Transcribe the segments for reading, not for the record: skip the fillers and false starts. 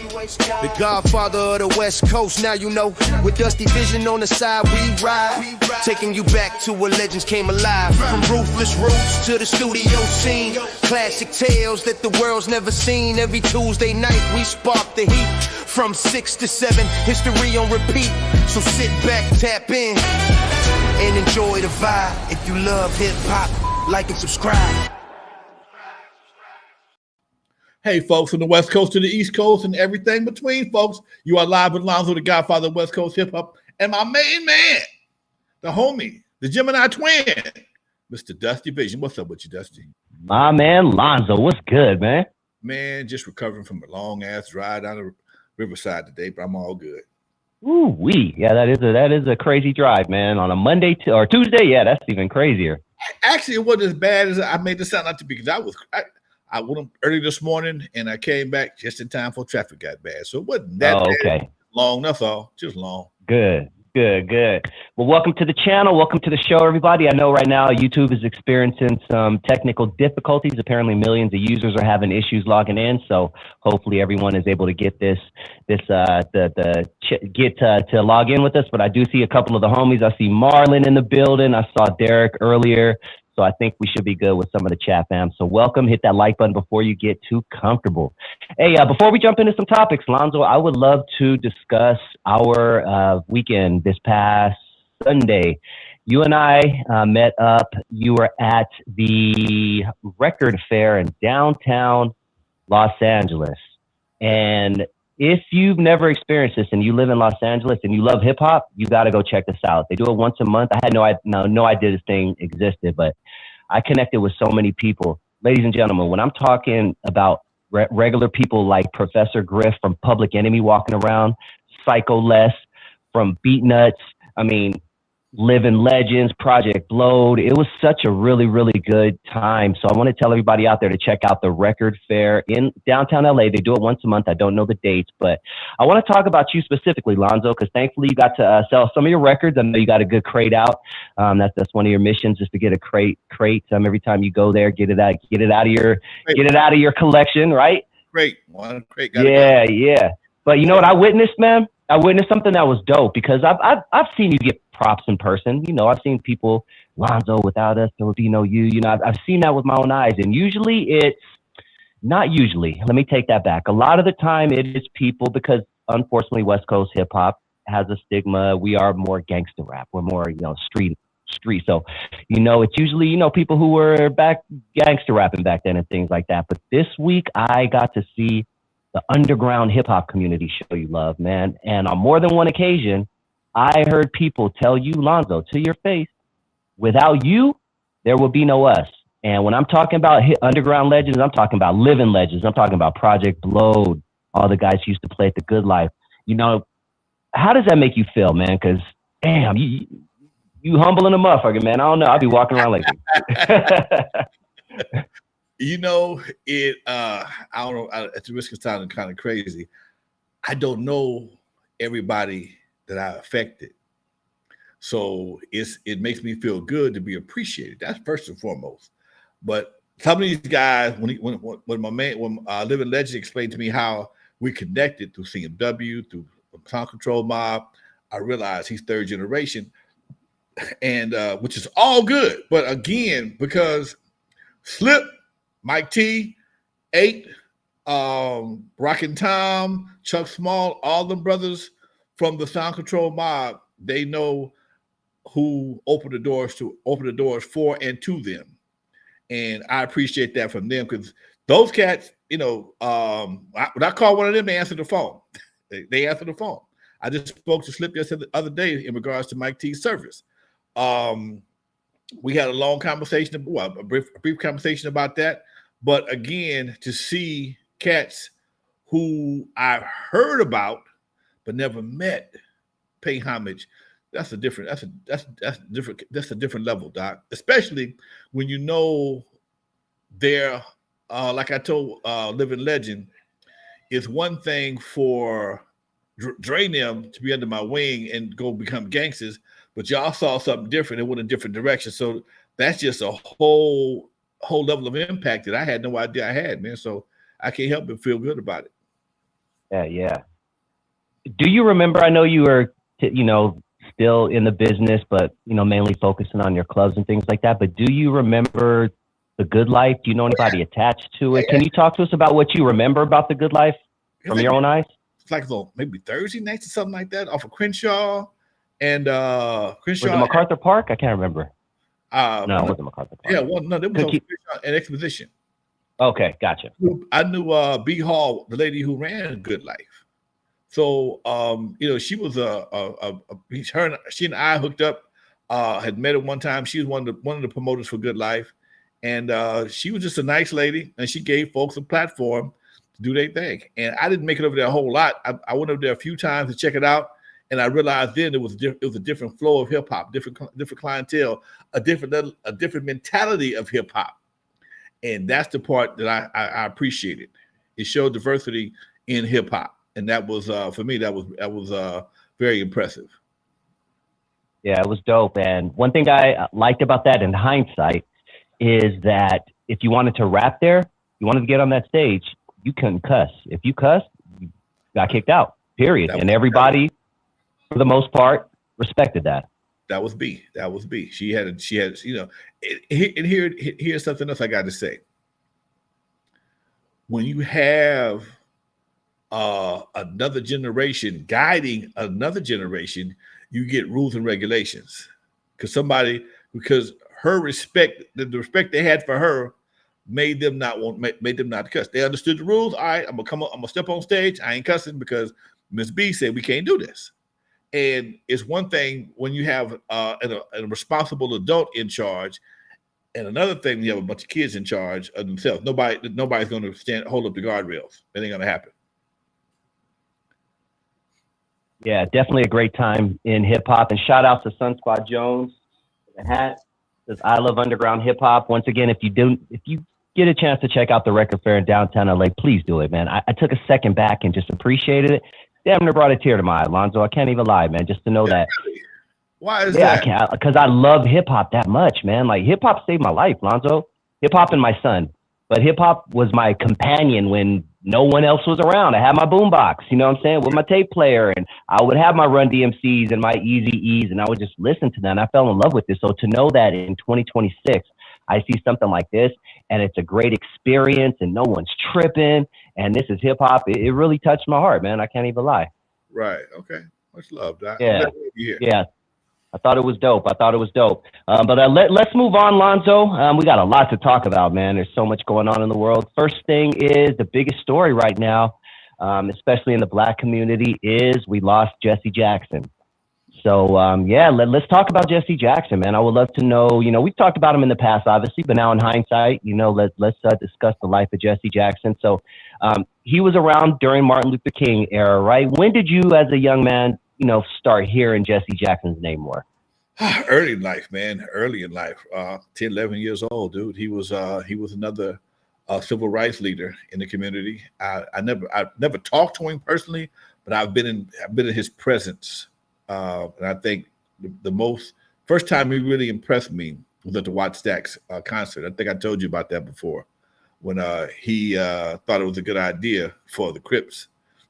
The godfather of the West Coast, now you know. With Dusty Vision on the side, we ride. Taking you back to where legends came alive. From ruthless roots to the studio scene. Classic tales that the world's never seen. Every Tuesday night we spark the heat. From 6 to 7, history on repeat. So sit back, tap in, and enjoy the vibe. If you love hip-hop, like and subscribe. Hey, folks, from the West Coast to the East Coast and everything between, folks. You are live with Lonzo, the godfather of West Coast hip-hop, and my main man, the homie, the Gemini twin, Mr. Dusty Vision. What's up with you, Dusty? My man, Lonzo. What's good, man? Man, just recovering from a long-ass ride down the riverside today, but I'm all good. Ooh-wee. Yeah, that is a crazy drive, man. On a Monday or Tuesday, yeah, that's even crazier. Actually, it wasn't as bad as I made it sound like to be, because I went early this morning, and I came back just in time before traffic got bad. So it wasn't that bad. Long, that's all. Just long. Good. Well, welcome to the channel. Welcome to the show, everybody. I know right now YouTube is experiencing some technical difficulties. Apparently, millions of users are having issues logging in. So hopefully, everyone is able to get to log in with us. But I do see a couple of the homies. I see Marlon in the building. I saw Derek earlier. So I think we should be good with some of the chat, fam. So welcome. Hit that like button before you get too comfortable. Hey, before we jump into some topics, Lonzo, I would love to discuss our weekend this past Sunday. You and I met up. You were at the record fair in downtown Los Angeles. And if you've never experienced this and you live in Los Angeles and you love hip hop, you got to go check this out. They do it once a month. I had no idea this thing existed, but I connected with so many people. Ladies and gentlemen, when I'm talking about regular people like Professor Griff from Public Enemy walking around, Psycho Les from Beatnuts, I mean, Living Legends, Project Blowed. It was such a really, really good time. So I want to tell everybody out there to check out the record fair in downtown LA. They do it once a month. I don't know the dates, but I want to talk about you specifically, Lonzo, because thankfully you got to sell some of your records. I know you got a good crate out. That's one of your missions, is to get a crate. Every time you go there, get it out of your collection, right? Great. One crate. Yeah. But you know what I witnessed, man? I witnessed something that was dope, because I've seen you get props in person. You know, I've seen people, Lonzo, without us, there would be no you. You know, I've seen that with my own eyes. And usually it's not usually. Let me take that back. A lot of the time it is people, because unfortunately West Coast hip hop has a stigma. We are more gangster rap. We're more, street. So, it's usually, people who were back gangster rapping back then and things like that. But this week I got to see the underground hip hop community show you love, man. And on more than one occasion, I heard people tell you, Lonzo, to your face, without you, there will be no us. And when I'm talking about underground legends, I'm talking about living legends. I'm talking about Project Blowed, all the guys who used to play at The Good Life. How does that make you feel, man? Because, damn, you humbling a motherfucker, man. I don't know. I'll be walking around like I don't know, at the risk of sounding kind of crazy, I don't know everybody that I affected. So it makes me feel good to be appreciated. That's first and foremost. But some of these guys, when Living Legend explained to me how we connected through CMW, through Sound Control Mob, I realized he's third generation, and which is all good. But again, because Slip, Mike T, 8, Rockin' Tom, Chuck Small, all them brothers from the Sound Control Mob, they know who opened the doors for and to them. And I appreciate that from them, because those cats, when I call one of them, they answer the phone. They answer the phone. I just spoke to Slip the other day in regards to Mike T's service. We had a long conversation, a brief conversation about that. But again, to see cats who I've heard about but never met pay homage, that's a different level, Doc. Especially when they're like I told Living Legend, it's one thing for Dre them to be under my wing and go become gangsters, but y'all saw something different and went a different direction. So that's just a whole level of impact that I had no idea I had, man. So I can't help but feel good about it. Yeah. Do you remember? I know you were, still in the business, but mainly focusing on your clubs and things like that. But do you remember the Good Life? Do you know anybody attached to it? Can you talk to us about what you remember about the Good Life from your own eyes? It's like maybe Thursday nights or something like that off of Crenshaw and Was it Crenshaw. MacArthur Park? I can't remember. No, it No, wasn't MacArthur Park. yeah, well, no, there was on Crenshaw and Exposition. Okay, gotcha. I knew B Hall, the lady who ran Good Life. So she was she and I hooked up, had met at one time. She was one of the promoters for Good Life. And she was just a nice lady, and she gave folks a platform to do their thing. And I didn't make it over there a whole lot. I went over there a few times to check it out, and I realized then it was a different flow of hip hop, different clientele, a different mentality of hip hop. And that's the part that I appreciated. It showed diversity in hip hop, and that was for me that was very impressive. Yeah, it was dope. And one thing I liked about that in hindsight is that if you wanted to rap there, you wanted to get on that stage, you couldn't cuss. If you cussed, you got kicked out, period. And everybody, for the most part, respected that. That was B. She had, and here's something else I got to say. When you have another generation guiding another generation, you get rules and regulations. Because her respect, the respect they had for her, made them not cuss. They understood the rules. All right, I'm gonna step on stage. I ain't cussing because Miss B said we can't do this. And it's one thing when you have a responsible adult in charge, and another thing when you have a bunch of kids in charge of themselves. Nobody's going to hold up the guardrails. It ain't going to happen. Yeah, definitely a great time in hip hop. And shout out to Sun Squad Jones. The hat says I love underground hip hop. Once again, if you get a chance to check out the record fair in downtown LA, please do it, man. I took a second back and just appreciated it. Damn near brought a tear to my eye, Alonzo. I can't even lie, man, just to know that. Why is that? Because I love hip hop that much, man. Like hip hop saved my life, Lonzo. Hip hop and my son. But hip hop was my companion when no one else was around. I had my boombox, you know what I'm saying, with my tape player, and I would have my Run DMCs and my Easy E's, and I would just listen to them. And I fell in love with this. So to know that in 2026, I see something like this, and it's a great experience, and no one's tripping, and this is hip hop. It really touched my heart, man. I can't even lie. Right. Okay. Much love, Doc. Yeah. I thought it was dope. But let's move on, Lonzo. We got a lot to talk about, man. There's so much going on in the world. First thing is the biggest story right now, especially in the Black community, is we lost Jesse Jackson. So, let's talk about Jesse Jackson, man. I would love to know, we've talked about him in the past, obviously, but now in hindsight, let's discuss the life of Jesse Jackson. So he was around during Martin Luther King era, right? When did you, as a young man, start hearing Jesse Jackson's name more? Early in life, man. 10, 11 years old, dude. He was another civil rights leader in the community. I've never talked to him personally, but I've been in his presence. And I think the first time he really impressed me was at the Watt Stacks concert. I think I told you about that before, when he thought it was a good idea for the Crips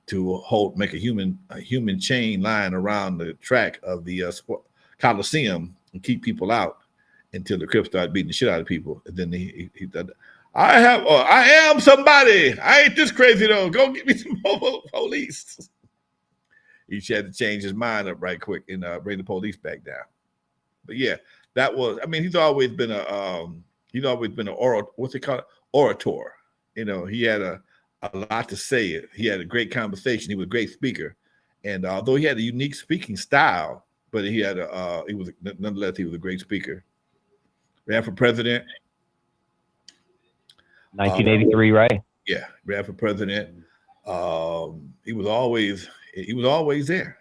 to make a human chain line around the track of the Coliseum and keep people out until the Crips started beating the shit out of people. And then he thought, I am somebody. I ain't this crazy though. Go get me some police. He had to change his mind up right quick and bring the police back down. But yeah, he's always been an orator. He had a lot to say. He had a great conversation. He was a great speaker, and although he had a unique speaking style, but nonetheless he was a great speaker. Ran for president. 1983, right? Yeah, ran for president. He was always there.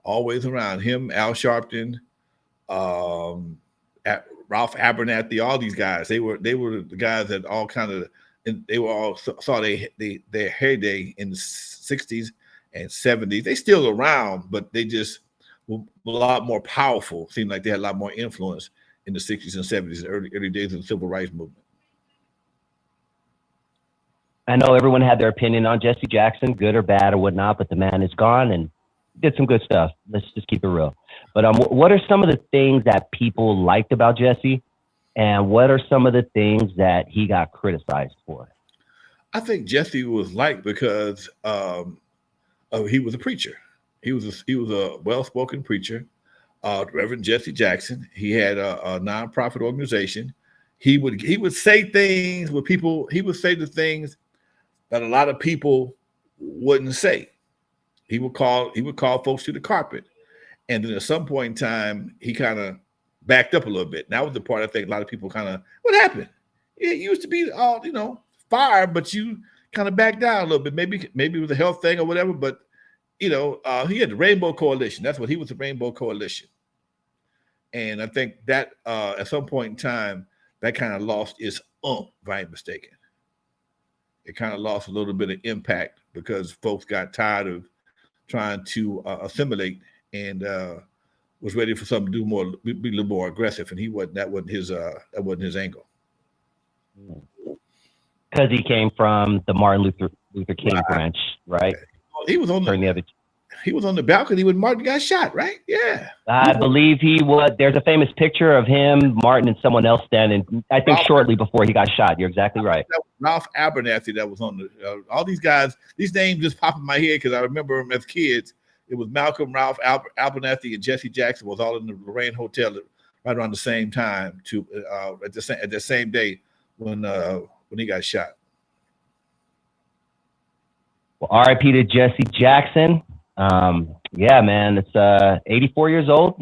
Always around. Him, Al Sharpton, Ralph Abernathy, all these guys. They were the guys that all kind of. And they were all saw their heyday in the 60s and 70s. They still around, but they just were a lot more powerful. Seemed like they had a lot more influence in the 60s and 70s, early days of the civil rights movement. I know everyone had their opinion on Jesse Jackson, good or bad or whatnot, but the man is gone and did some good stuff. Let's just keep it real. But what are some of the things that people liked about Jesse, and what are some of the things that he got criticized for? I think Jesse was liked because he was a preacher. He was a well-spoken preacher. Reverend Jesse Jackson. He had a nonprofit organization. He would say things where people. He would say the things that a lot of people wouldn't say. He would call folks to the carpet, and then at some point in time, he kind of backed up a little bit. And that was the part I think a lot of people kind of, what happened? It used to be all fire, but you kind of backed down a little bit. Maybe it was a health thing or whatever. But he had the Rainbow Coalition. That's what he was, the Rainbow Coalition. And I think that at some point in time, that kind of lost its if I ain't mistaken. It kind of lost a little bit of impact because folks got tired of trying to assimilate and was ready for something to be a little more aggressive. And that wasn't his angle. Because he came from the Martin Luther King branch, right? He was on the balcony when Martin got shot, right? Yeah. I believe he was. There's a famous picture of him, Martin, and someone else standing, I think shortly before he got shot. You're exactly right. Ralph Abernathy that was on all these guys. These names just pop in my head because I remember them as kids. It was Malcolm, Ralph Abernathy, and Jesse Jackson was all in the Lorraine Hotel right around the same time at the same day when he got shot. Well, R.I.P. to Jesse Jackson. Yeah, man, it's 84 years old,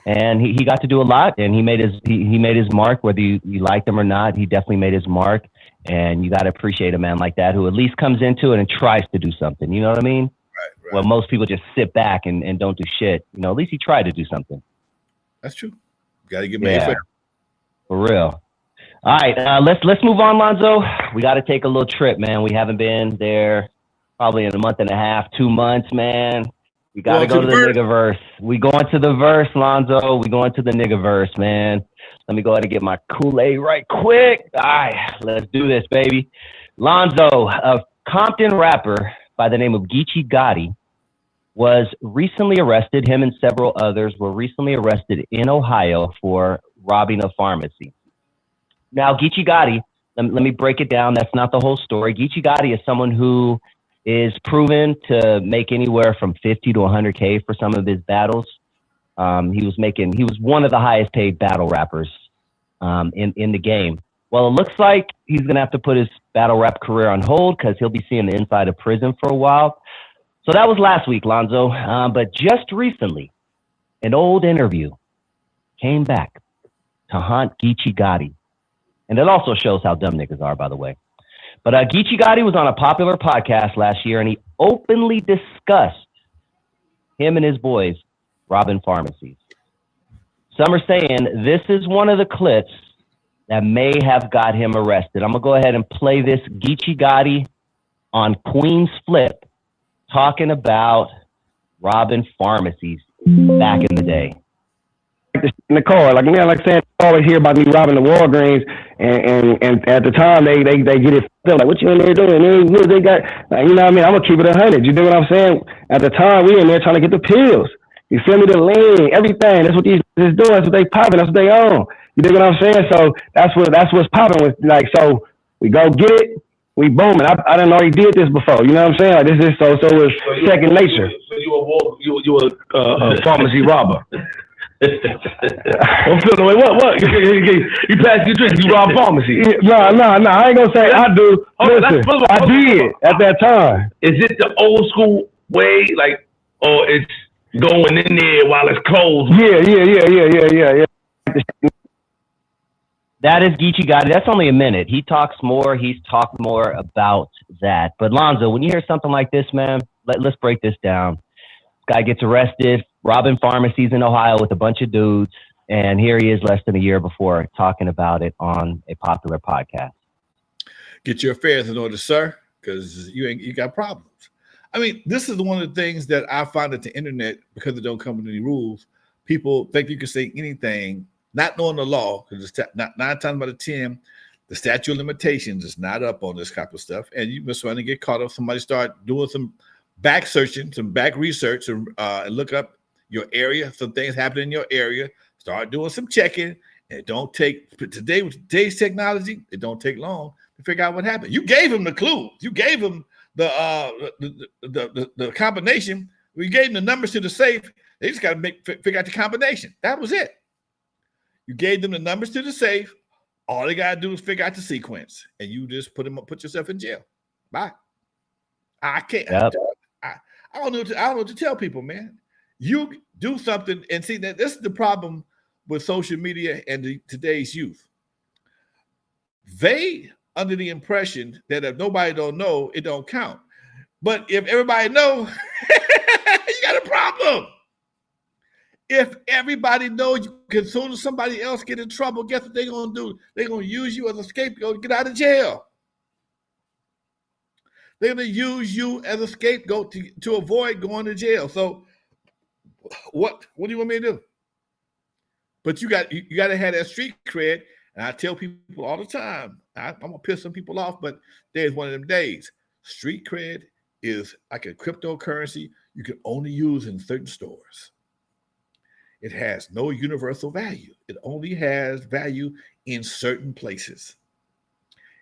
and he got to do a lot, and he made his mark, whether you liked him or not. He definitely made his mark, and you got to appreciate a man like that who at least comes into it and tries to do something. You know what I mean? Right. Well, most people just sit back and don't do shit. At least he tried to do something. That's true. Got to give him a for real. All right, let's move on, Lonzo. We got to take a little trip, man. We haven't been there probably in a month and a half, 2 months, man. We got to go to the nigga-verse. We going to the verse, Lonzo. We going to the nigga-verse, man. Let me go ahead and get my Kool-Aid right quick. All right, let's do this, baby. Lonzo, a Compton rapper by the name of Geechee Gotti, was recently arrested. Him and several others were recently arrested in Ohio for robbing a pharmacy. Now, Geechee Gotti, let me break it down. That's not the whole story. Geechee Gotti is someone who is proven to make anywhere from 50 to 100K for some of his battles. He was one of the highest paid battle rappers in the game. Well, it looks like he's going to have to put his battle rap career on hold because he'll be seeing the inside of prison for a while. So that was last week, Lonzo. But just recently, an old interview came back to haunt Geechee Gotti. And it also shows how dumb niggas are, by the way. But Geechee Gotti was on a popular podcast last year, and he openly discussed him and his boys robbing pharmacies. Some are saying this is one of the clips that may have got him arrested. I'm going to go ahead and play this Geechee Gotti on Queen's Flip talking about robbing pharmacies back in the day. In the car, like saying, I always hear about me robbing the Walgreens, and at the time they get it. They're like, what you in there doing? What they got? Like, you know what I mean? I'm gonna keep it 100. You know what I'm saying? At the time, we in there trying to get the pills. You feel me? The lean, everything. That's what these is doing. That's what they popping. That's what they own. You dig what I'm saying? So that's what's popping with. Like, so we go get it. We booming. I done already did this before. You know what I'm saying? Like, this is so it's second nature. So you a pharmacy robber. I'm feeling like what? You pass your drinks, you rob pharmacy. No, I ain't gonna say I do. Listen, I did at that time. Is it the old school way, like, or it's going in there while it's closed? Yeah. That is Geechee Gotti. That's only a minute. He's talked more about that. But Lonzo, when you hear something like this, man, let's break this down. This guy gets arrested, robbing pharmacies in Ohio with a bunch of dudes, and here he is less than a year before talking about it on a popular podcast. Get your affairs in order, sir, because you got problems. I mean, this is one of the things that I find at the internet, because it don't come with any rules. People think you can say anything, not knowing the law, because it's 9 times out of 10, The statute of limitations is not up on this type of stuff, and you must want to get caught up. Somebody start doing some back searching, some back research, and look up your area. Some things happen in your area. Start doing some checking. And it don't take today with today's technology. It don't take long to figure out what happened. You gave him the clue. You gave him the combination. We gave them the numbers to the safe. They just got to figure out the combination. That was it. You gave them the numbers to the safe. All they got to do is figure out the sequence, and you just put yourself in jail. Bye. I can't. Yep. I don't know. I don't know what to tell people, man. You do something, and see that this is the problem with social media and today's youth. They under the impression that if nobody don't know, it don't count. But if everybody know, you got a problem. If everybody knows, as soon as somebody else get in trouble, guess what they're going to do? They're going to use you as a scapegoat to get out of jail. They're going to use you as a scapegoat to avoid going to jail. So what do you want me to do? But you got to have that street cred. And I tell people all the time, I'm going to piss some people off, but there's one of them days. Street cred is like a cryptocurrency you can only use in certain stores. It has no universal value. It only has value in certain places.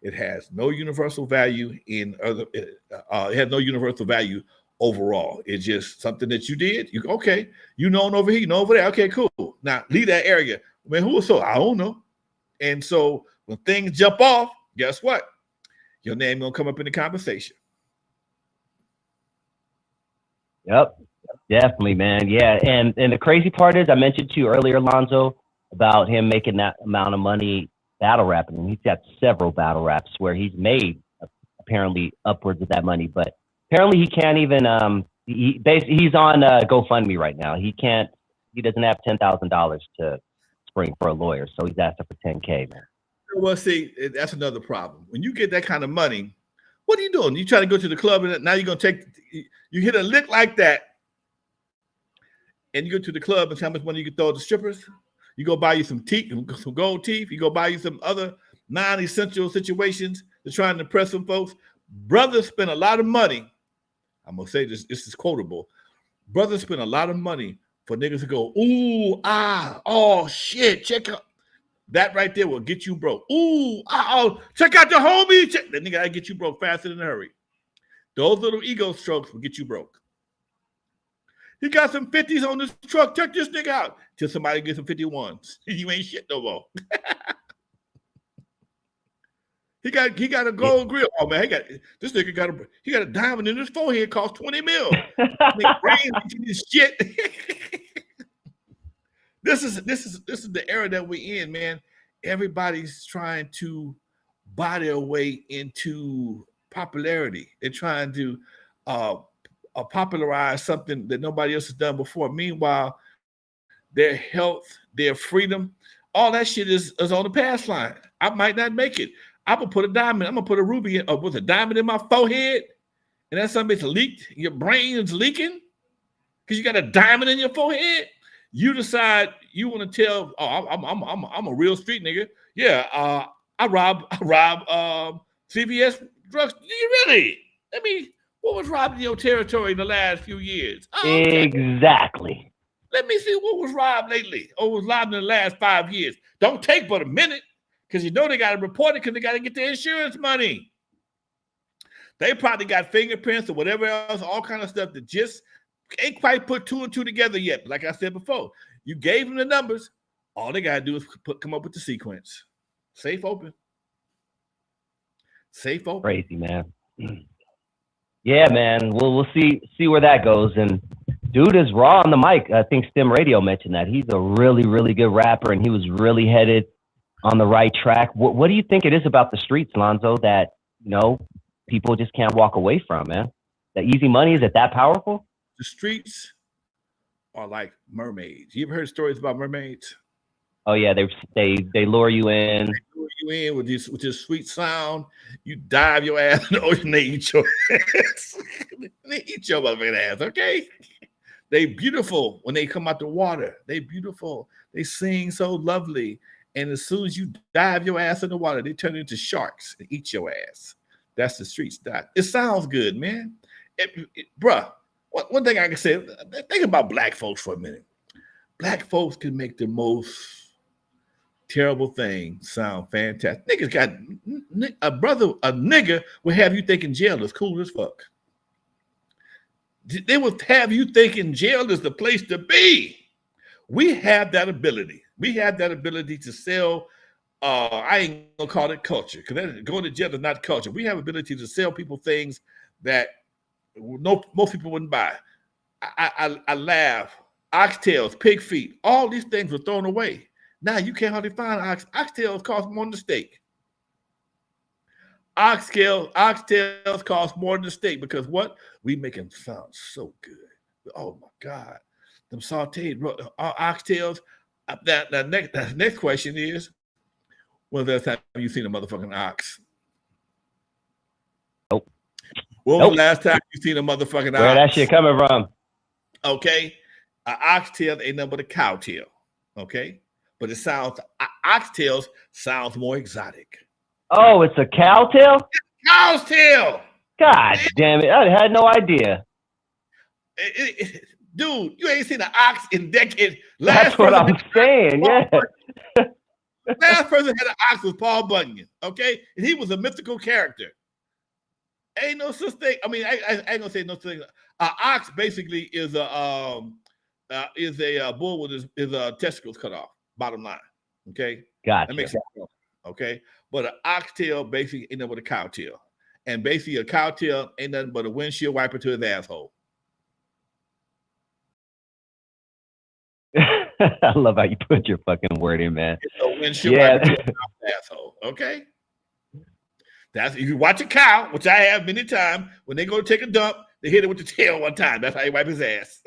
It has no universal value in other. It has no universal value overall. It's just something that you did. You know over here, you know over there. Okay, cool. Now leave that area. Man, who was so? I don't know. And so when things jump off, guess what? Your name gonna come up in the conversation. Yep. Definitely, man. Yeah. And the crazy part is I mentioned to you earlier, Lonzo, about him making that amount of money battle rapping. And he's got several battle raps where he's made apparently upwards of that money, but apparently he can't even he's on GoFundMe right now. He doesn't have $10,000 to spring for a lawyer, so he's asking for $10K, man. Well, see, that's another problem. When you get that kind of money, what are you doing? You try to go to the club and now you're gonna you hit a lick like that. And you go to the club and see how much money you can throw at the strippers. You go buy you some teeth, some gold teeth. You go buy you some other non-essential situations to try and impress some folks. Brothers spend a lot of money. I'm going to say this is quotable. Brothers spend a lot of money for niggas to go, ooh, ah, oh, shit, check out. That right there will get you broke. Ooh, ah, oh, check out the homie. That nigga, I get you broke faster than a hurry. Those little ego strokes will get you broke. He got some 50s on this truck. Check this nigga out. Till somebody gets some 51s. You ain't shit no more. He got a gold grill. Oh man, this nigga got a diamond in his forehead. Cost $20 million. This shit. This is the era that we're in, man. Everybody's trying to buy their way into popularity. They're trying to popularize something that nobody else has done before. Meanwhile, their health, their freedom, all that shit is on the pass line. I might not make it. I'm gonna put a diamond. I'm gonna put a ruby with a diamond in my forehead, and that's something that's leaked. Your brain is leaking because you got a diamond in your forehead. You decide you want to tell. Oh, I'm a real street nigga. Yeah, I rob CVS drugs. Really? What was robbed in your territory in the last few years? Oh, okay. Exactly. Let me see what was robbed lately or was robbed in the last 5 years. Don't take but a minute because you know they got to report it because they got to get the insurance money. They probably got fingerprints or whatever else, all kind of stuff that just ain't quite put two and two together yet. But like I said before, you gave them the numbers. All they got to do is come up with the sequence. Safe open. Safe open. Crazy, man. Yeah, man. We'll see where that goes. And dude is raw on the mic. I think Stem Radio mentioned that. He's a really, really good rapper, and he was really headed on the right track. What do you think it is about the streets, Lonzo, that, people just can't walk away from, man? That easy money, is it that powerful? The streets are like mermaids. You ever heard stories about mermaids? Oh yeah, they lure you in. They lure you in with this sweet sound. You dive your ass in the ocean. They eat your ass. They eat your motherfucking ass. Okay. They beautiful when they come out the water. They beautiful. They sing so lovely, And as soon as you dive your ass in the water, they turn into sharks and eat your ass. That's the street style. It sounds good, man. Bruh, one thing I can say, think about black folks for a minute. Black folks can make the most terrible thing sound fantastic. Niggas got a nigga will have you thinking jail is cool as fuck. They will have you thinking jail is the place to be. We have that ability. We have that ability to sell. I ain't gonna call it culture because going to jail is not culture. We have ability to sell people things that most people wouldn't buy. I laugh. Oxtails, pig feet, all these things were thrown away. Now you can't hardly find oxtails cost more than the steak. Oxtails cost more than the steak because what? We make them sound so good. Oh my God. Them sauteed oxtails. The next question is, when was the last time you seen a motherfucking ox? Nope. When was the last time you seen a motherfucking ox? Where that shit coming from? Okay. An oxtail ain't nothing but a cow tail. Okay. But it sounds, oxtails sounds more exotic. Oh, it's a cow tail? Cow's tail. God damn it. I had no idea. Dude, you ain't seen an ox in decades. That's what I'm saying. Yeah. Last person had an ox was Paul Bunyan. Okay. And he was a mythical character. Ain't no such thing. I mean, I ain't gonna say no such thing. An ox basically is a bull with his testicles cut off. Bottom line, okay. Gotcha. That makes sense. Okay, but an oxtail basically ain't nothing but a cow tail, and basically a cow tail ain't nothing but a windshield wiper to his asshole. I love how you put your fucking word in, man. It's a windshield wiper to his asshole. Okay. That's if you watch a cow, which I have many times, when they go to take a dump, they hit it with the tail one time. That's how you wipe his ass.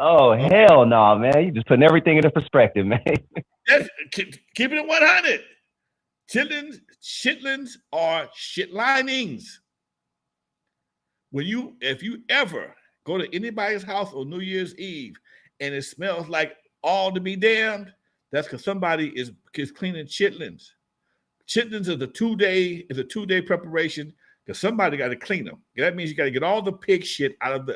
Oh, hell no, man. You just putting everything into perspective, man. Keep it at 100. Chitlins are shit linings. If you ever go to anybody's house on New Year's Eve and it smells like all to be damned, that's because somebody is cleaning chitlins. Chitlins is a two-day preparation because somebody got to clean them. That means you got to get all the pig shit out of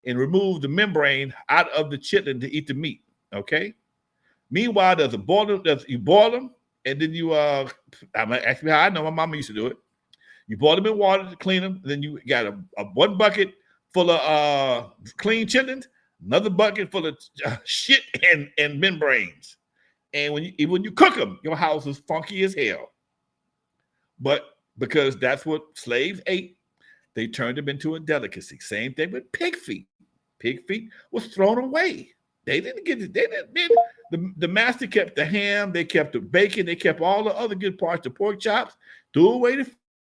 and remove the membrane out of the chitlin to eat the meat. Okay. Meanwhile, you boil them, and then you I'm gonna ask me how I know. My mama used to do it. You boil them in water to clean them, and then you got a one bucket full of clean chitlins, another bucket full of shit and membranes. And when you cook them, your house is funky as hell. But because that's what slaves ate, they turned them into a delicacy. Same thing with pig feet. Pig feet was thrown away. They didn't get it. The master kept the ham, they kept the bacon, they kept all the other good parts, the pork chops, threw away the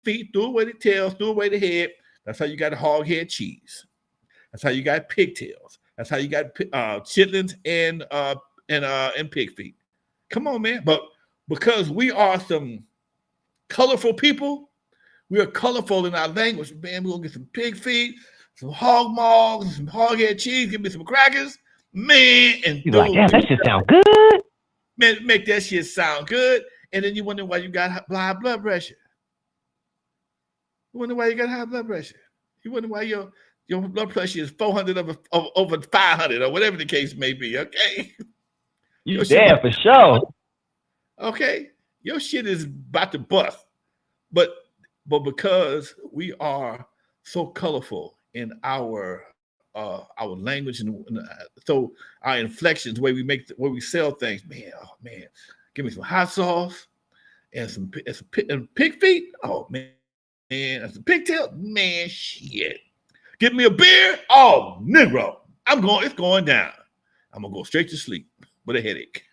feet, threw away the tails, threw away the head. That's how you got hog head cheese. That's how you got pigtails. That's how you got chitlins and pig feet. Come on, man. But because we are some colorful people, we are colorful in our language. Man, we're gonna get some pig feet, some hog maws, some hog head cheese, give me some crackers, man. And you're like, yeah, that shit sound good. Man, make that shit sound good. And then you wonder why you got high blood pressure. You wonder why you got high blood pressure. You wonder why your blood pressure is 400 over 500 or whatever the case may be. Okay. You damn for sure. Okay. Your shit is about to bust. But because we are so colorful in our language and so our inflections, the way we sell things, man. Oh man, give me some hot sauce and some pig feet. Oh man, and some pigtail. Man, shit. Give me a beer. Oh, Negro, it's going down. I'm gonna go straight to sleep with a headache.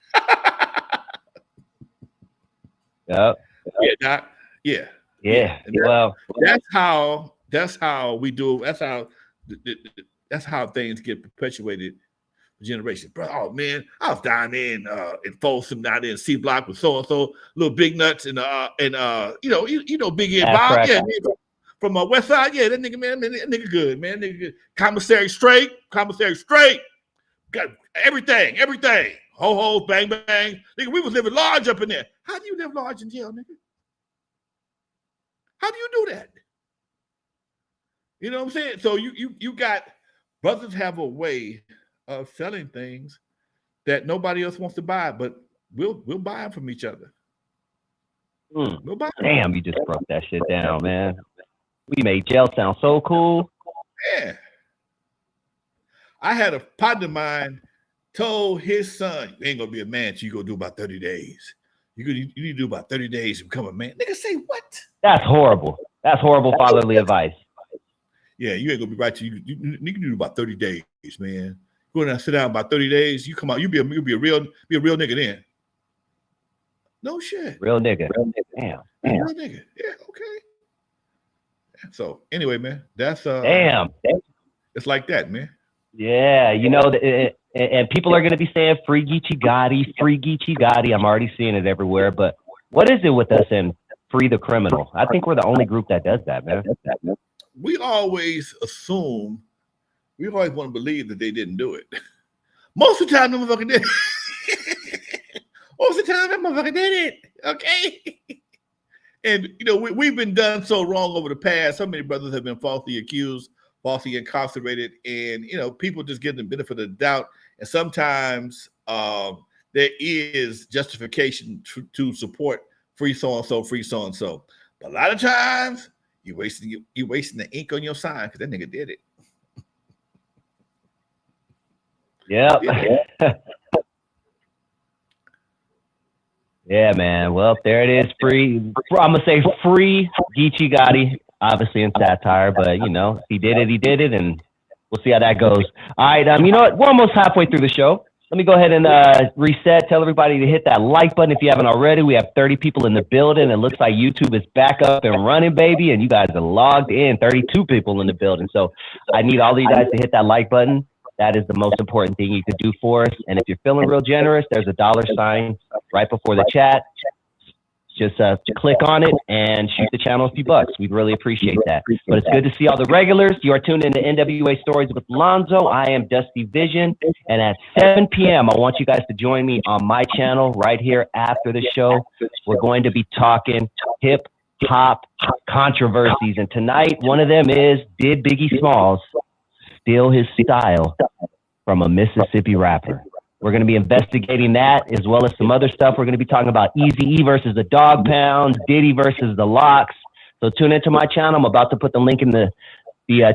Yep. Yeah, Doc. Yeah. Well, that's how we do. That's how things get perpetuated for generations. Bro, oh man, I was down there in Folsom, down there in C Block with so and so, little big nuts and you know Big Ed Bob, yeah, from West Side, yeah, that nigga, man, that nigga good, man, nigga good. Commissary straight, got everything. Ho ho, bang bang. Nigga, we was living large up in there. How do you live large in jail, nigga? How do you do that? You know what I'm saying? So you got brothers have a way of selling things that nobody else wants to buy, but we'll buy them from each other. We'll buy them. Damn, you just broke that shit down, man. We made jail sound so cool. Yeah. I had a partner of mine told his son, you ain't gonna be a man till you go do about 30 days. You need to do about 30 days to become a man. Nigga say what? That's horrible. That's horrible fatherly advice. Yeah, you ain't gonna be right till you need to do about 30 days, man. Go in there, sit down about 30 days, you come out, you'll be a real nigga then. No shit. Real nigga. Damn. Real nigga. Yeah, okay. So anyway, man, that's Damn. It's like that, man. Yeah, you know, and people are going to be saying free Geechee Gotti, free Geechee Gotti. I'm already seeing it everywhere. But what is it with us and free the criminal? I think we're the only group that does that, man. We always assume, we always want to believe that they didn't do it. Most of the time, the motherfucker did it. Most of the time, that motherfucker did it. Okay. And, you know, we've been done so wrong over the past. So many brothers have been falsely accused, falsely incarcerated, and, you know, people just get the benefit of the doubt. And sometimes there is justification to support free so-and-so, free so-and-so. But a lot of times, you're wasting the ink on your sign because that nigga did it. Yep. Yeah, man. Well, there it is. Free. I'm gonna say free Geechee Gotti, obviously in satire, but you know, if he did it, and we'll see how that goes. All right. You know what? We're almost halfway through the show. Let me go ahead and reset. Tell everybody to hit that like button if you haven't already. We have 30 people in the building. It looks like YouTube is back up and running, baby, and you guys are logged in. 32 people in the building. So I need all of you guys to hit that like button. That is the most important thing you could do for us. And if you're feeling real generous, there's a $ right before the chat. Just click on it and shoot the channel a few bucks. We'd really appreciate that. But it's good to see all the regulars. You are tuned into N.W.A. Stories with Lonzo. I am Dusty Vision. And at 7 p.m., I want you guys to join me on my channel right here after the show. We're going to be talking hip-hop controversies. And tonight, one of them is, did Biggie Smalls steal his style from a Mississippi rapper? We're going to be investigating that as well as some other stuff. We're going to be talking about EAZY E versus the Dog Pound, Diddy versus the Locks. So tune into my channel. I'm about to put the link in the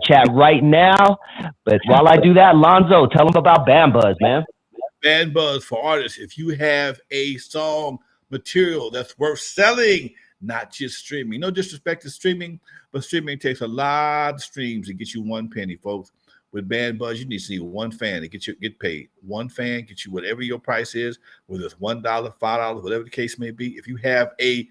chat right now. But while I do that, Lonzo, tell them about Band Buzz, man. Band Buzz for artists. If you have a song material that's worth selling, not just streaming. No disrespect to streaming, but streaming takes a lot of streams to get you 1 penny, folks. With Band Buzz, you need to see one fan to get paid. One fan gets you whatever your price is, whether it's $1, $5, whatever the case may be. If you have a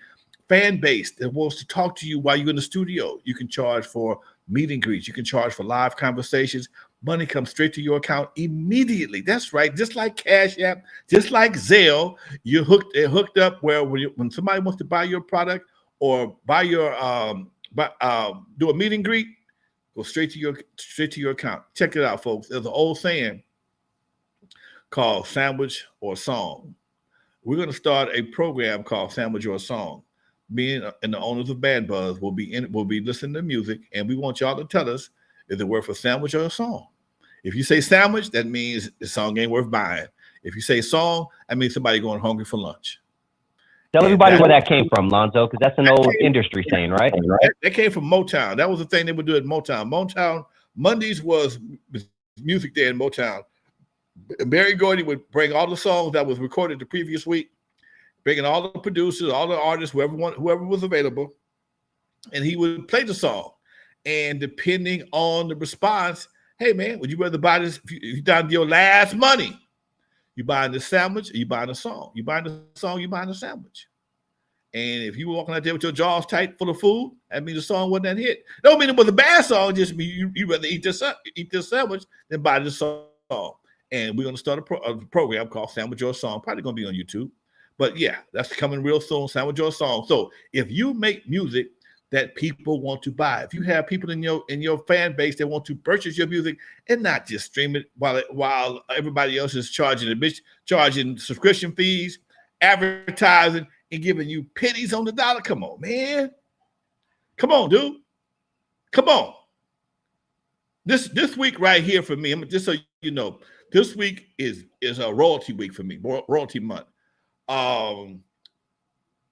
fan base that wants to talk to you while you're in the studio, you can charge for meet and greets. You can charge for live conversations. Money comes straight to your account immediately. That's right. Just like Cash App, just like Zelle, you're hooked up where when somebody wants to buy your product or buy your do a meet and greet, go straight to your account. Check it out, folks. There's an old saying called sandwich or song. We're going to start a program called Sandwich or Song. Me and the owners of Band Buzz will be listening to music, and we want y'all to tell us is it worth a sandwich or a song. If you say sandwich, that means the song ain't worth buying. If you say song, that means somebody going hungry for lunch. Tell everybody where that came from, Lonzo, because that's an old industry saying, right? That came from Motown. That was the thing they would do at Motown. Motown, Mondays was music day in Motown. Barry Gordy would bring all the songs that was recorded the previous week, bringing all the producers, all the artists, whoever was available, and he would play the song. And depending on the response, hey, man, would you rather buy this? If you down to your last money, you buying the sandwich or you buying a song? You buying the song, you buying the sandwich. And if you were walking out there with your jaws tight full of food, that means the song wasn't that hit. Don't mean it was a bad song, just mean you rather eat this sandwich than buy the song. And we're going to start a program called Sandwich or Song, probably going to be on YouTube. But yeah, that's coming real soon, Sandwich or Song. So if you make music that people want to buy. If you have people in your fan base that want to purchase your music and not just stream it while everybody else is charging subscription fees, advertising, and giving you pennies on the dollar. Come on, man. Come on, dude. Come on. This week right here for me, just so you know, this week is a royalty week for me, royalty month.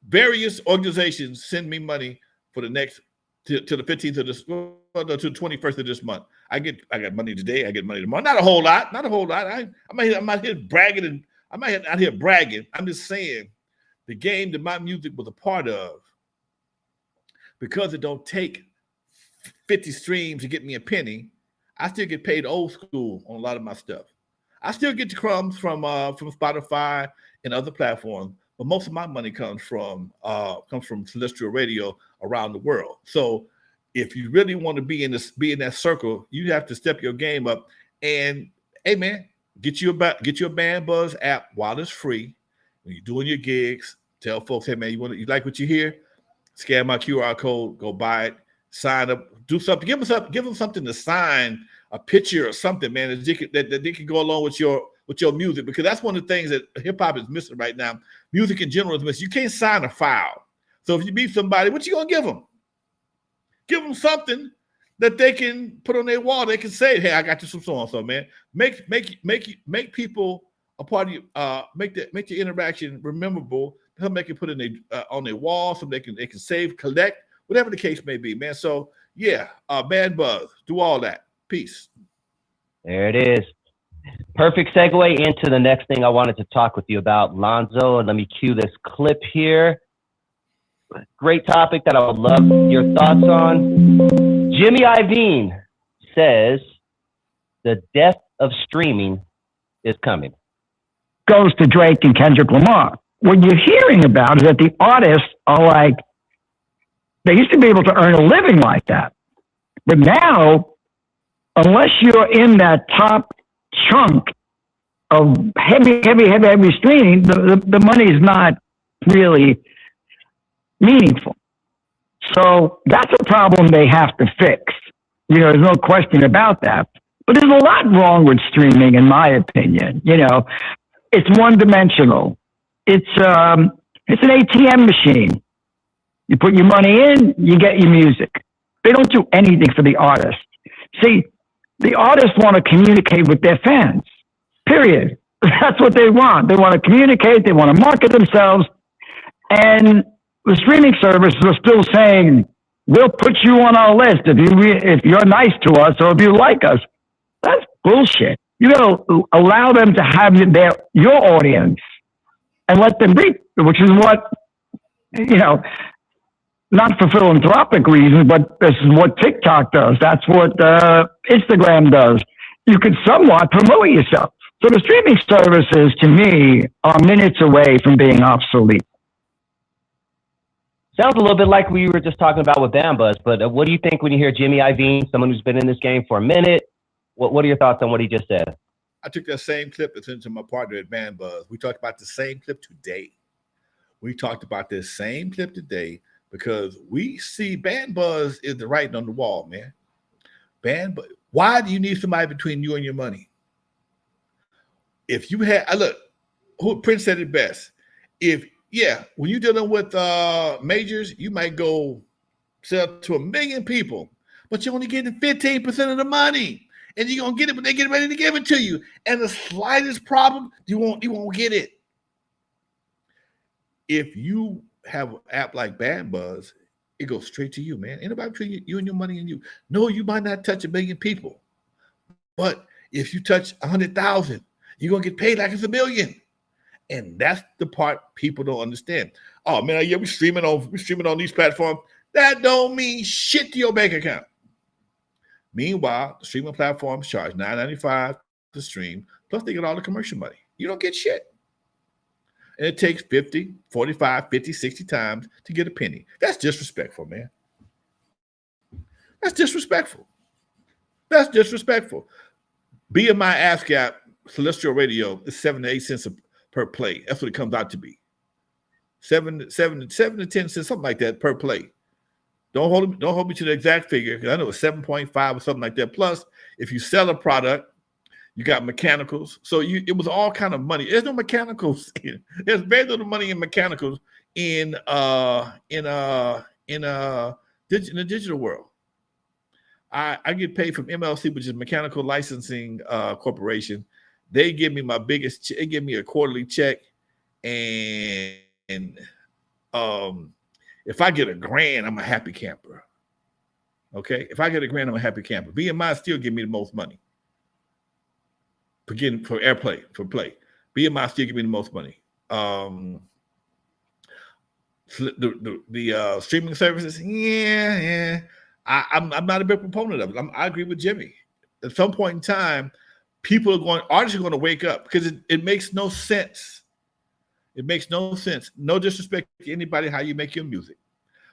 Various organizations send me money for the next to the 15th of this, to the 21st of this month. I got money today. I get money tomorrow. Not a whole lot. I'm not here bragging, and I'm not out here bragging. I'm just saying the game that my music was a part of, because it don't take 50 streams to get me a penny. I still get paid old school on a lot of my stuff. I still get the crumbs from Spotify and other platforms, but most of my money comes from Celestial Radio around the world. So if you really want to be in that circle, you have to step your game up. And hey, man, get your Band Buzz app while it's free. When you're doing your gigs, tell folks, hey man, you like what you hear? Scan my QR code, go buy it, sign up, do something. Give them something to sign, a picture or something, man, that they can go along with your music, because that's one of the things that hip hop is missing right now. Music in general is missing. You can't sign a file. So if you meet somebody, what you gonna give them? Give them something that they can put on their wall. They can say, "Hey, I got you some so and so, man." Make people a part of you. Make the interaction memorable. Help make it put in on their wall so they can save, collect, whatever the case may be, man. So yeah, Band Buzz, do all that. Peace. There it is. Perfect segue into the next thing I wanted to talk with you about, Lonzo. And let me cue this clip here. Great topic that I would love your thoughts on. Jimmy Iovine says the death of streaming is coming. Goes to Drake and Kendrick Lamar. What you're hearing about is that the artists are like, they used to be able to earn a living like that. But now, unless you're in that top chunk of heavy streaming, the money is not really meaningful. So that's a problem they have to fix. There's no question about that. But there's a lot wrong with streaming, in my opinion. It's one-dimensional. It's an ATM machine. You put your money in, you get your music. They don't do anything for the artist. See, the artists want to communicate with their fans, period. That's what they want. They want to communicate. They want to market themselves. And the streaming services are still saying, we'll put you on our list if you're nice to us or if you like us. That's bullshit. You got to allow them to have your audience and let them reach, which is what, not for philanthropic reasons, but this is what TikTok does. That's what Instagram does. You can somewhat promote yourself. So the streaming services, to me, are minutes away from being obsolete. Sounds a little bit like we were just talking about with Band Buzz, but what do you think when you hear Jimmy Iovine, someone who's been in this game for a minute? What are your thoughts on what he just said? I took that same clip and sent it to my partner at Band Buzz. We talked about the same clip today. Because we see Band Buzz is the writing on the wall, man. Why do you need somebody between you and your money? If you had, Prince said it best. When you're dealing with majors, you might go sell to 1 million people, but you're only getting 15% of the money. And you're gonna get it when they get ready to give it to you. And the slightest problem, you won't get it. If you have an app like Band Buzz, it goes straight to you, man. Ain't nobody between you and your money and you. No, you might not touch 1 million people, but if you touch 100,000, you're gonna get paid like it's 1 million. And that's the part people don't understand. Oh man, we're streaming on these platforms. That don't mean shit to your bank account. Meanwhile, the streaming platforms charge $9.95 to stream, plus they get all the commercial money. You don't get shit. And it takes 50, 45, 50, 60 times to get a penny. That's disrespectful, man. That's disrespectful. BMI ASCAP Celestial Radio is 7 to 8 cents per play. That's what it comes out to be. 7 to 10 cents, something like that per play. Don't hold me to the exact figure, because I know it's 7.5 or something like that. Plus, if you sell a product, you got mechanicals. So it was all kind of money. There's no mechanicals. There's very little money in mechanicals in the digital world. I get paid from MLC, which is Mechanical Licensing Corporation. They give me my biggest. They give me a quarterly check, and if I get $1,000, I'm a happy camper. Okay, if I get $1,000, I'm a happy camper. BMI still give me the most money. For airplay, for play. BMI still give me the most money. The streaming services, yeah. I'm not a big proponent of it. I agree with Jimmy. At some point in time, artists are going to wake up, because it makes no sense. It makes no sense. No disrespect to anybody how you make your music,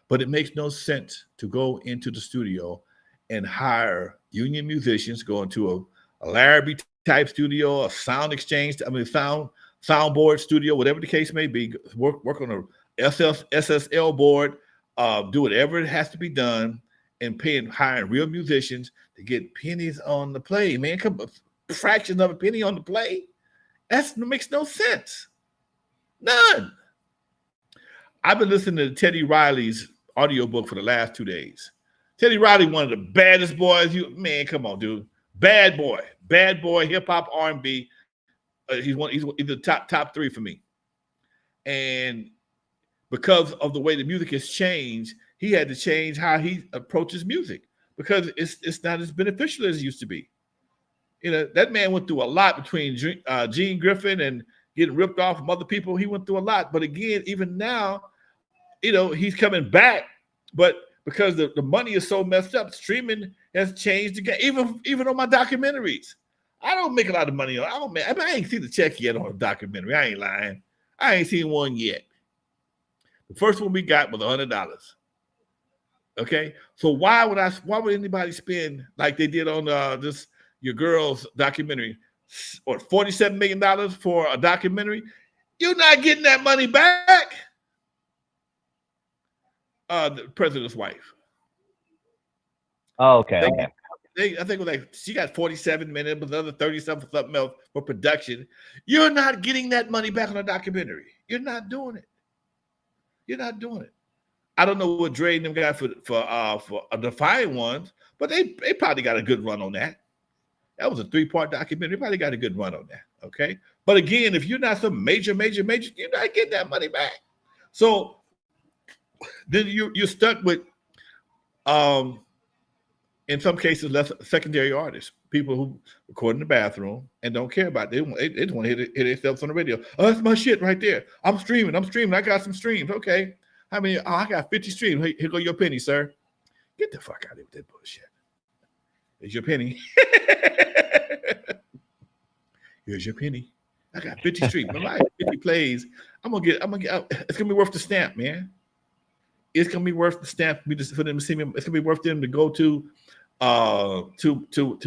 but it makes no sense to go into the studio and hire union musicians, go into a Larrabee type studio, a sound exchange, soundboard studio, whatever the case may be. Work on a SSL board, do whatever it has to be done, and hiring real musicians to get pennies on the play. Man, come a fraction of a penny on the play. That makes no sense. None. I've been listening to Teddy Riley's audiobook for the last 2 days. Teddy Riley, one of the baddest boys. Man, come on, dude. Bad boy, hip hop, R&B. He's the top 3 for me. And because of the way the music has changed, he had to change how he approaches music, because it's not as beneficial as it used to be. That man went through a lot between Gene Griffin and getting ripped off from other people. He went through a lot. But again, even now, he's coming back. But because the money is so messed up, streaming has changed the game. Even on my documentaries, I don't make a lot of money on. I ain't seen the check yet on a documentary. I ain't lying. I ain't seen one yet. The first one we got was $100. Okay, so why would anybody spend like they did on your girl's documentary, or $47 million for a documentary? You're not getting that money back. The president's wife. Oh, okay. I think it was like she got 47 minutes, but another 37 for something else for production. You're not getting that money back on a documentary. You're not doing it. I don't know what Dre and them got for a Defiant Ones, but they probably got a good run on that. That was a 3-part documentary. They probably got a good run on that. Okay, but again, if you're not some major, you're not getting that money back. So then you're stuck with, in some cases, less secondary artists, people who record in the bathroom and don't care about it. They just want to hit themselves on the radio. Oh, that's my shit right there. I'm streaming. I got some streams. Okay. How many? Oh, I got 50 streams. Hey, here go your penny, sir. Get the fuck out of here with that bullshit. Here's your penny. Here's your penny. I got 50 streams. When I have 50 plays, I'm gonna get. It's gonna be worth the stamp, man. It's gonna be worth the stamp for them to see me. It's gonna be worth them to go to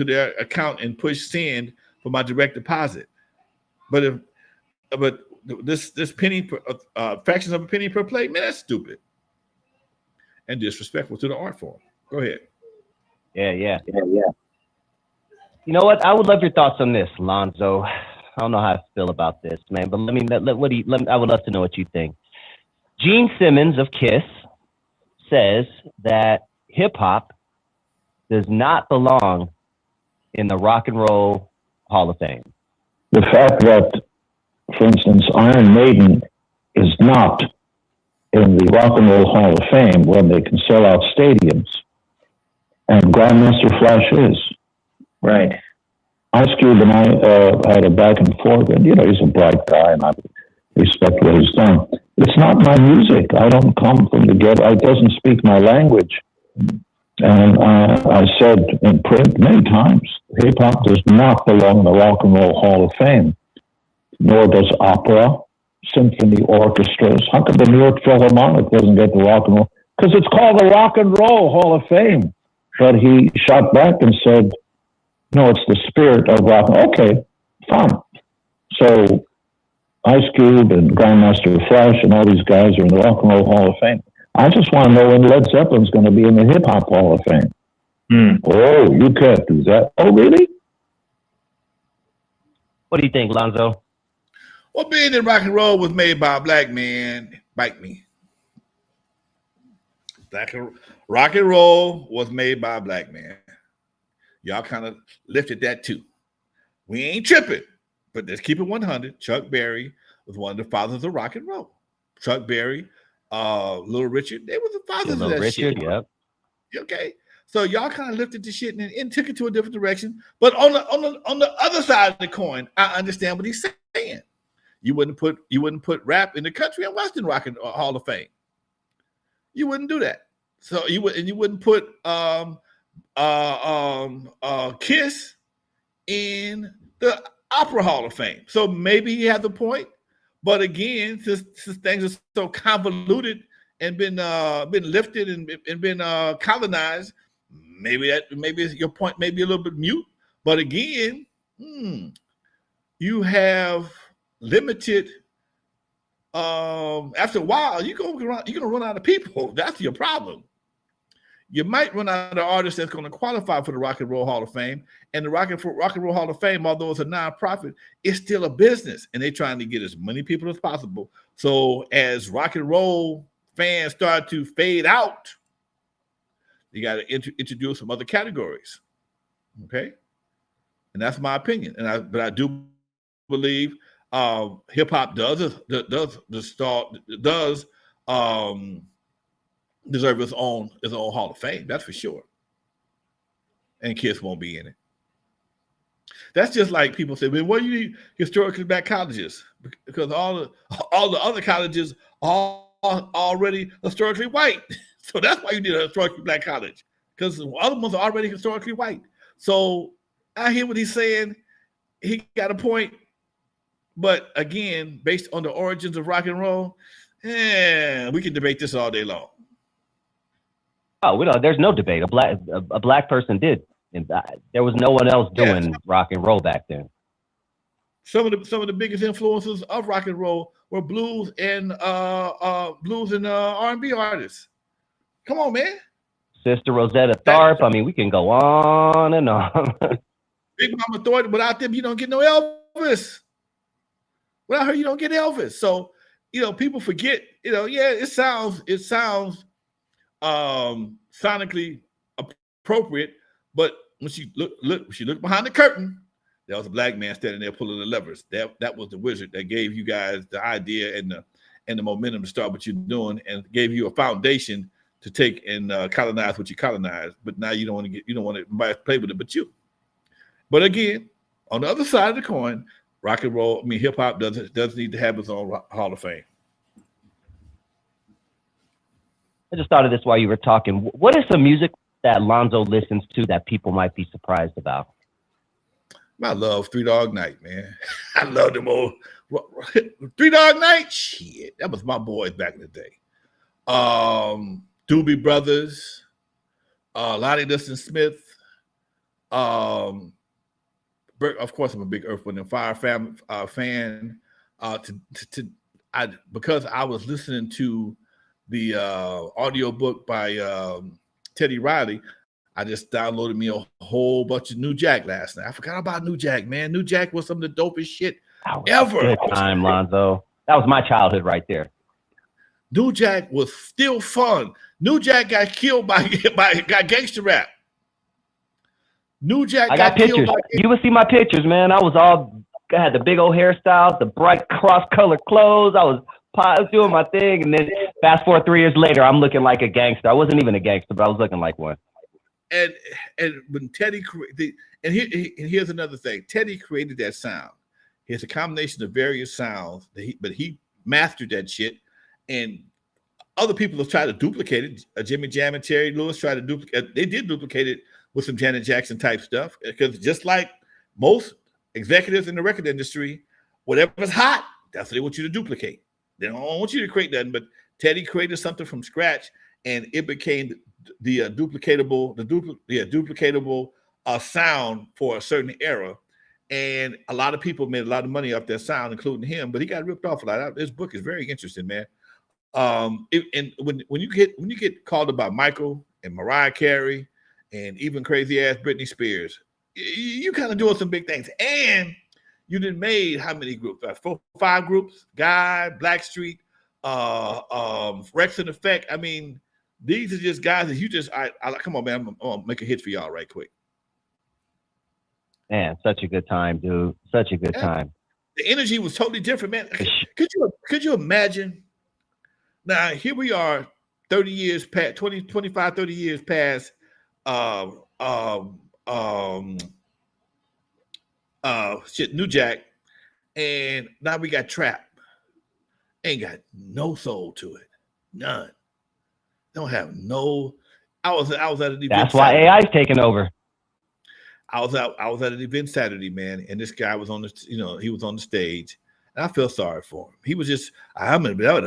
their account and push send for my direct deposit. But this penny, fractions of a penny per play, man, that's stupid and disrespectful to the art form. Go ahead. Yeah. You know what? I would love your thoughts on this, Lonzo. I don't know how I feel about this, man, but I would love to know what you think. Gene Simmons of Kiss says that hip hop does not belong in the Rock and Roll Hall of Fame. The fact that, for instance, Iron Maiden is not in the Rock and Roll Hall of Fame when they can sell out stadiums, and Grandmaster Flash is. Right. Ice Cube and I had a back and forth, and he's a bright guy, and I respect what he's done. It's not my music. I don't come from the ghetto. It doesn't speak my language. And I said in print many times, hip hop does not belong in the Rock and Roll Hall of Fame, nor does opera, symphony orchestras. How come the New York Philharmonic doesn't get the Rock and Roll? Because it's called the Rock and Roll Hall of Fame. But he shot back and said, no, it's the spirit of rock. Okay, fine. So Ice Cube and Grandmaster Flash and all these guys are in the Rock and Roll Hall of Fame. I just want to know when Led Zeppelin's going to be in the Hip Hop Hall of Fame. Oh, you can't do that. Oh, really? What do you think, Lonzo? Well, being in rock and roll was made by a black man. Bite me. Rock and roll was made by a black man. Y'all kind of lifted that too. We ain't tripping, but let's keep it 100. Chuck Berry was one of the fathers of rock and roll. Chuck Berry, Little Richard, they were the fathers of that Richard, shit. yep. Okay, so y'all kind of lifted the shit and took it to a different direction. But on the other side of the coin, I understand what he's saying. You wouldn't put rap in the country and western rock and Hall of Fame. You wouldn't do that. So you wouldn't put Kiss in the Opera Hall of Fame. So maybe he has a point, but again, since things are so convoluted and been lifted and been colonized, maybe your point may be a little bit mute. But again, you have limited. After a while, you're gonna run out of people. That's your problem. You might run out of artists that's going to qualify for the Rock and Roll Hall of Fame. And the Rock and Roll Hall of Fame, although it's a nonprofit, it's still a business, and they're trying to get as many people as possible. So as rock and roll fans start to fade out, you got to introduce some other categories. Okay, and that's my opinion. But I do believe hip hop does deserve its own Hall of Fame. That's for sure. And Kiss won't be in it. That's just like people say, "Well, what do you need historically black colleges?" Because all the other colleges are already historically white. So that's why you need a historically black college, because the other ones are already historically white. So I hear what he's saying. He got a point. But again, based on the origins of rock and roll, we can debate this all day long. Oh, we don't. There's no debate. A black person did. And there was no one else doing rock and roll back then. Some of the biggest influences of rock and roll were blues and R&B artists. Come on, man. Sister Rosetta Tharpe. I mean, we can go on and on. Big Mama Thornton. Without them, you don't get no Elvis. Without her, you don't get Elvis. So people forget. It sounds sonically appropriate, but when she looked behind the curtain, there was a black man standing there pulling the levers. That was the wizard that gave you guys the idea and the momentum to start what you're doing, and gave you a foundation to take and colonize what you colonized. But now you don't want to play with it but you. But again, on the other side of the coin, rock and roll, hip hop does need to have its own Hall of Fame. I just thought of this while you were talking. What is some music that Lonzo listens to that people might be surprised about? I love Three Dog Night, man. I love them old Three Dog Night. Shit, that was my boys back in the day. Doobie Brothers, Lonnie Liston Smith. Of course, I'm a big Earth, Wind and Fire fan. Because I was listening to the audio book by Teddy Riley, I just downloaded me a whole bunch of New Jack last night. I forgot about New Jack, man. New Jack was some of the dopest shit ever. Good time, Lonzo. That was my childhood right there. New Jack was still fun. New Jack got killed by gangster rap. New Jack I got pictures. You would see my pictures, man. I had the big old hairstyles, the bright cross-colored clothes. I was doing my thing, and then fast forward 3 years later, I'm looking like a gangster. I wasn't even a gangster, but I was looking like one. And when Teddy created, and here's another thing, Teddy created that sound. It's a combination of various sounds, but he mastered that shit. And other people have tried to duplicate it. Jimmy Jam and Terry Lewis tried to duplicate. They did duplicate it with some Janet Jackson type stuff, because just like most executives in the record industry, whatever's hot, that's what they want you to duplicate. They don't want you to create nothing, but Teddy created something from scratch, and it became the duplicatable sound for a certain era. And a lot of people made a lot of money off that sound, including him, but he got ripped off a lot. This book is very interesting, man. And when you get called about Michael and Mariah Carey and even crazy ass Britney Spears, you kind of doing some big things. And you done made how many groups? 4, 5 groups? Guy, Blackstreet, Rex and Effect. I mean, these are just guys that you just I come on, man. I'm gonna make a hit for y'all right quick. Man, such a good time, dude. Such a good time. The energy was totally different, man. Could you imagine? Now here we are, 30 years past, 20, 25, 30 years past New Jack, and now we got trap. Ain't got no soul to it. None. Don't have no. I was at an event. That's why Saturday. AI's taking over. I was at an event Saturday, man, and this guy was on the, he was on the stage, and I felt sorry for him. He was just, ain't got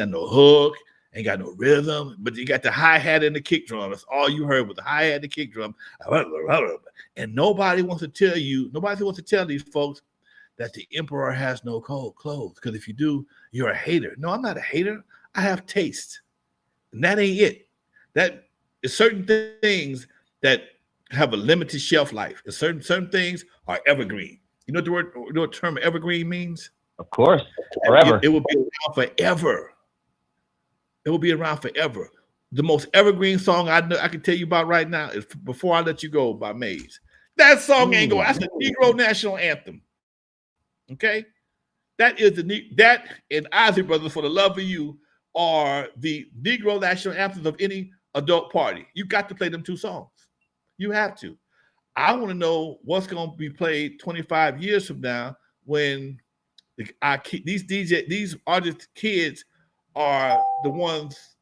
no hook, ain't got no rhythm, but you got the hi-hat and the kick drum. That's all you heard was the hi-hat and the kick drum. And nobody wants to tell these folks that the emperor has no clothes, because if you do, you're a hater. No, I'm not a hater. I have taste, and that ain't it. That is certain things that have a limited shelf life. And certain things are evergreen. You know what the term evergreen means? Of course, forever. It will be around forever. It will be around forever. The most evergreen song I can tell you about right now is "Before I Let You Go" by Maze. That song ain't going. That's the Negro national anthem. Okay, that and Ozzy Brothers, "For the Love of You" are the Negro national anthems of any adult party. You got to play them 2 songs. You have to. I want to know what's going to be played 25 years from now when these artist kids are the ones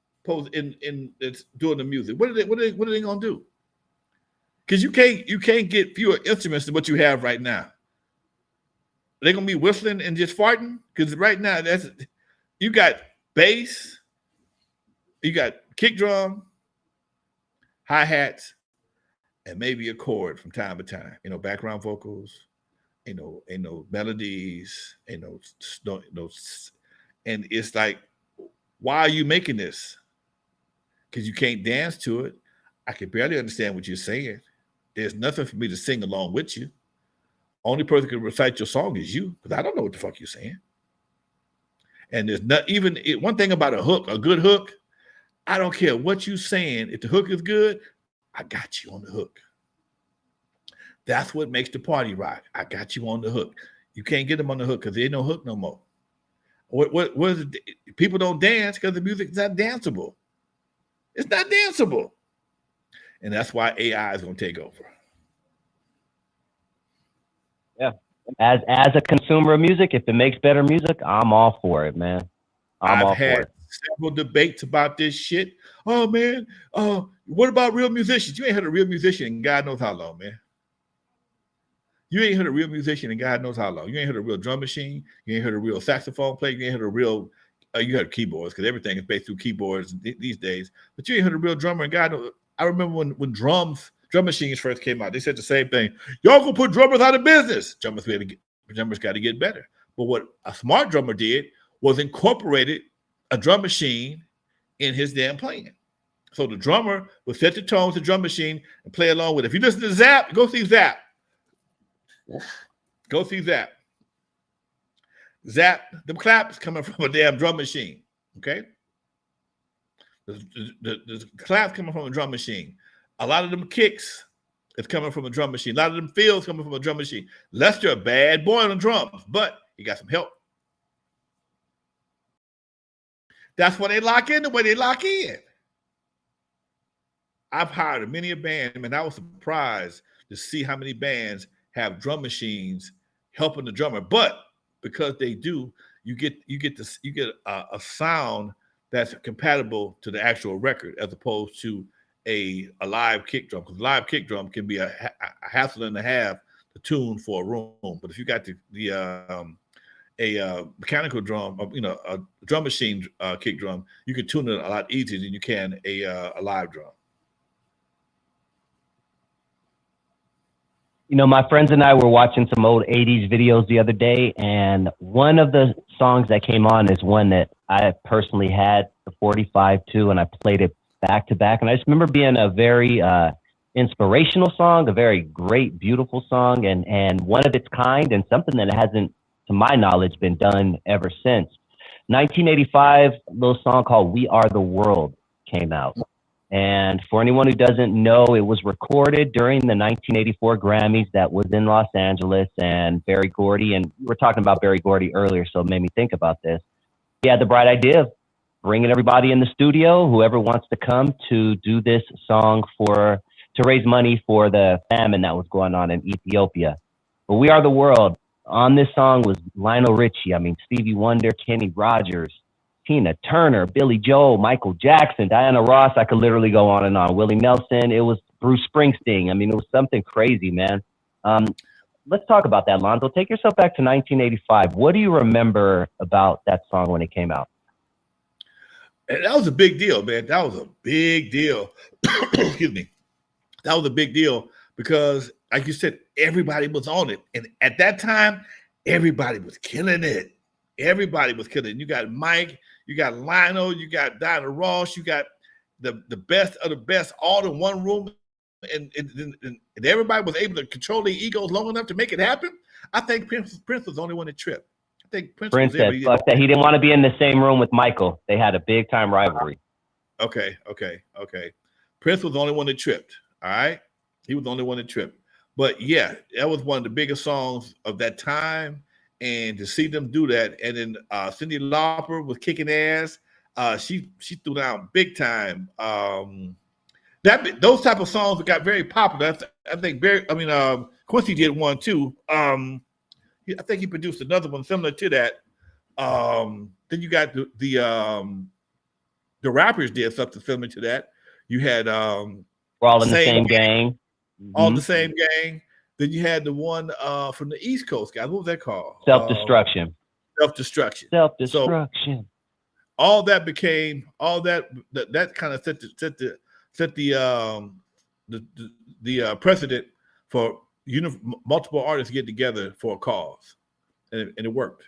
in doing the music. What are they going to do? Because you can't get fewer instruments than what you have right now. They're going to be whistling and just farting? Because right now you got bass, you got kick drum, hi-hats, and maybe a chord from time to time. Background vocals, ain't no melodies, ain't no, and it's like, why are you making this? Because you can't dance to it. I can barely understand what you're saying. There's nothing for me to sing along with you. Only person who can recite your song is you, because I don't know what the fuck you're saying. And there's not even one thing about a good hook. I don't care what you're saying. If the hook is good, I got you on the hook. That's what makes the party rock. I got you on the hook. You can't get them on the hook because there ain't no hook no more. What is it? People don't dance because the music is not danceable. It's not danceable. And that's why AI is going to take over. Yeah. As a consumer of music, if it makes better music, I'm all for it, man. I've had several debates about this shit. Oh man, what about real musicians? You ain't heard a real musician in God knows how long, man. You ain't heard a real musician in God knows how long. You ain't heard a real drum machine. You ain't heard a real saxophone player. You ain't heard a real. You heard keyboards because everything is based through keyboards these days. But you ain't heard a real drummer. And God knows. I remember when drum machines first came out. They said the same thing. Y'all gonna put drummers out of business. Drummers got to get better. But what a smart drummer did was incorporated a drum machine in his damn playing. So the drummer would set the tones to the drum machine and play along with it. If you listen to Zap, go see Zap. Go see Zap. Zap, the claps coming from a damn drum machine. Okay? The claps coming from a drum machine. A lot of them kicks is coming from a drum machine. A lot of them fills coming from a drum machine. Lester, a bad boy on drums, but he got some help. That's why they lock in the way they lock in. I've hired many a band, and I was surprised to see how many bands have drum machines helping the drummer. But because they do, you get a sound that's compatible to the actual record, as opposed to a live kick drum. Because live kick drum can be a hassle and a half to tune for a room. But if you got a mechanical drum, a drum machine kick drum, you can tune it a lot easier than you can a live drum. You know, my friends and I were watching some old 80s videos the other day, and one of the songs that came on is one that I personally had the 45 to, and I played it back to back. And I just remember being a very inspirational song, a very great, beautiful song, and one of its kind, and something that hasn't, to my knowledge, been done ever since. 1985, a little song called We Are the World came out. And for anyone who doesn't know, it was recorded during the 1984 Grammys that was in Los Angeles, and Berry Gordy, and we were talking about Berry Gordy earlier, so it made me think about this. He had the bright idea of bringing everybody in the studio, whoever wants to come, to do this song to raise money for the famine that was going on in Ethiopia. But We Are the World, on this song was Lionel Richie, Stevie Wonder, Kenny Rogers, Tina Turner, Billy Joel, Michael Jackson, Diana Ross. I could literally go on and on. Willie Nelson. It was Bruce Springsteen. It was something crazy, man. Let's talk about that, Lonzo. Take yourself back to 1985. What do you remember about that song when it came out? And that was a big deal, man. That was a big deal. Excuse me. That was a big deal because, like you said, everybody was on it. And at that time, everybody was killing it. Everybody was killing it. You got Mike, you got Lionel, you got Diana Ross, you got the best of the best all in one room. And everybody was able to control their egos long enough to make it happen. I think Prince was the only one that tripped. I think Prince said, fuck that. He didn't want to be in the same room with Michael. They had a big time rivalry. Okay. Prince was the only one that tripped. All right. He was the only one that tripped. But yeah, that was one of the biggest songs of that time. And to see them do that, and then Cyndi Lauper was kicking ass. She threw down big time. Those type of songs that got very popular. I think Quincy did one too. I think he produced another one similar to that. Then you got the rappers did something similar to that. You had We're all in the same gang. All the same gang. Then you had the one from the East Coast, guys. What was that called? Self-Destruction. Self-Destruction. Self-Destruction. So all that became that kind of set the precedent for multiple artists get together for a cause, and it worked.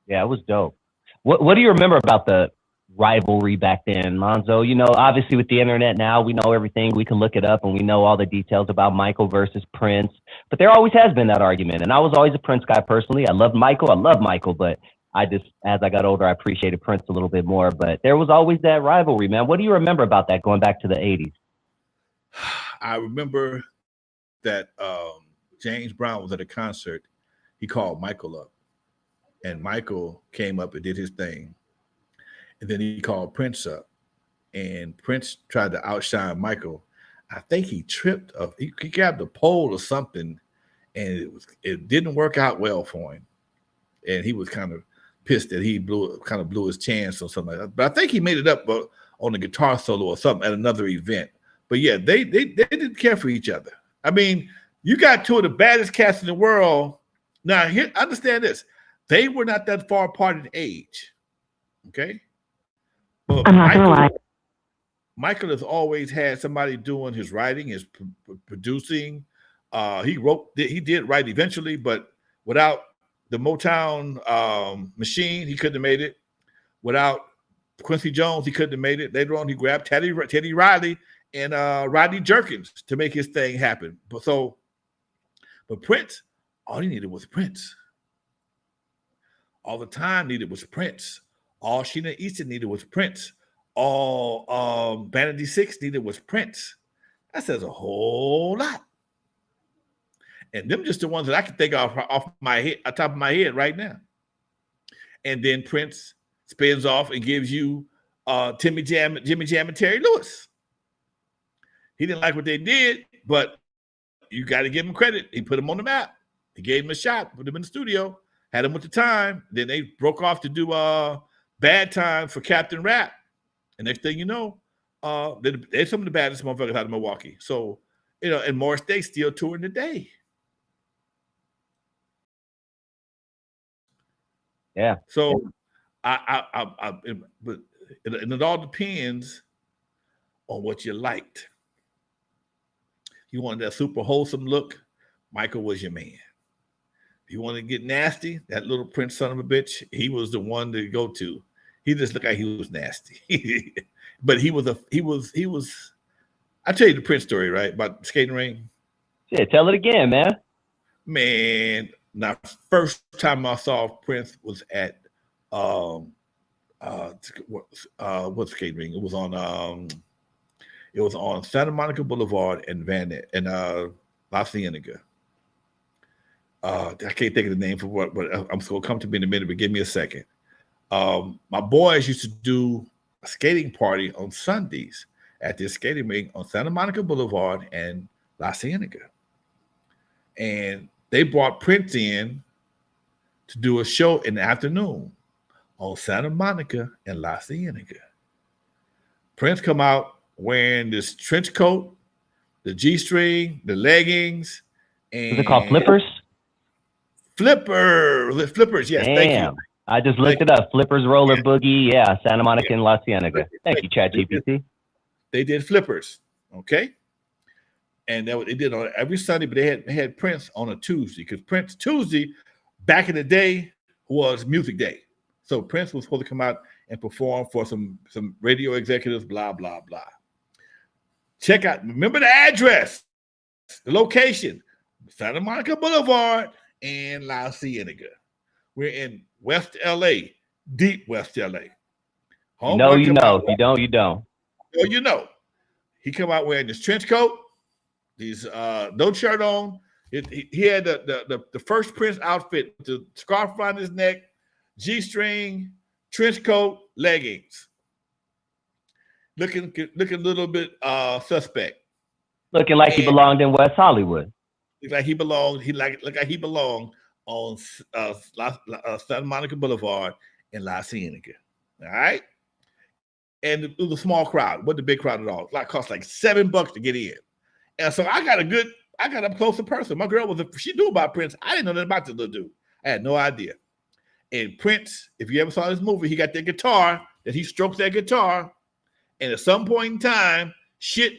Yeah, it was dope. What do you remember about the rivalry back then, Lonzo? You know, obviously with the internet now, we know everything. We can look it up and we know all the details about Michael versus Prince. But there always has been that argument. And I was always a Prince guy personally. I love Michael, but I just, as I got older, I appreciated Prince a little bit more. But there was always that rivalry, man. What do you remember about that going back to the 80s? I remember that James Brown was at a concert. He called Michael up, and Michael came up and did his thing. And then he called Prince up, and Prince tried to outshine Michael. I think he tripped up. He grabbed a pole or something, and it didn't work out well for him. And he was kind of pissed that he blew his chance or something like that. But I think he made it up on the guitar solo or something at another event. But yeah, they didn't care for each other. I mean, you got two of the baddest cats in the world. Now, here, understand this. They were not that far apart in age. Okay? But I'm not gonna lie. Michael has always had somebody doing his writing, his producing. He did write eventually, but without the Motown machine, he couldn't have made it. Without Quincy Jones, he couldn't have made it. Later on, he grabbed Teddy Riley and Rodney Jerkins to make his thing happen. But Prince, all he needed was Prince. All the time needed was Prince. All Sheena Easton needed was Prince. All Vanity Six needed was Prince. That says a whole lot. And them just the ones that I can think of off my head, on top of my head right now. And then Prince spins off and gives you Jimmy Jam, and Terry Lewis. He didn't like what they did, but you got to give him credit. He put him on the map. He gave him a shot, put him in the studio, had him with the time. Then they broke off to do Bad Time for Captain Rap. And next thing you know, they're some of the baddest motherfuckers out of Milwaukee. So, and Morris Day still touring today. Yeah. So, but it all depends on what you liked. You wanted that super wholesome look, Michael was your man. If you want to get nasty, that little Prince son of a bitch, he was the one to go to. He just looked like he was nasty. But he was. I tell you the Prince story, right? About the skating ring. Yeah, tell it again, man. Man, now first time I saw Prince was at what's skating ring? It was on Santa Monica Boulevard and La Cienega. I can't think of the name for what, but I'm going to come to me in a minute, but give me a second. My boys used to do a skating party on Sundays at this skating ring on Santa Monica Boulevard and La Cienega. And they brought Prince in to do a show in the afternoon on Santa Monica and La Cienega. Prince come out wearing this trench coat, the G-string, the leggings. And Is it called flippers? Flippers, yes. Damn. Thank you. I just looked it up. Flippers, roller boogie, yeah, Santa Monica and La Cienega. Thank you, ChatGPT. They did flippers, okay? And they did on every Sunday, but they had Prince on a Tuesday because Prince Tuesday, back in the day, was music day. So Prince was supposed to come out and perform for some radio executives, blah, blah, blah. Check out, remember the address, the location, Santa Monica Boulevard and La Cienega. We're in West LA, deep West LA. No, you know. If you don't, you don't. No, you know. He come out wearing this trench coat, these no shirt on. He had the first Prince outfit, the scarf around his neck, G-string, trench coat, leggings. Looking a little bit suspect. Looking like he belonged in West Hollywood. Looked like he belonged. Looked like he belonged on Santa Monica Boulevard in La Cienega. All right. And it was a small crowd. Wasn't a big crowd at all. It cost like $7 to get in. And so I got up close to person. My girl she knew about Prince. I didn't know nothing about this little dude. I had no idea. And Prince, if you ever saw this movie, he got that guitar that he strokes that guitar. And at some point in time, shit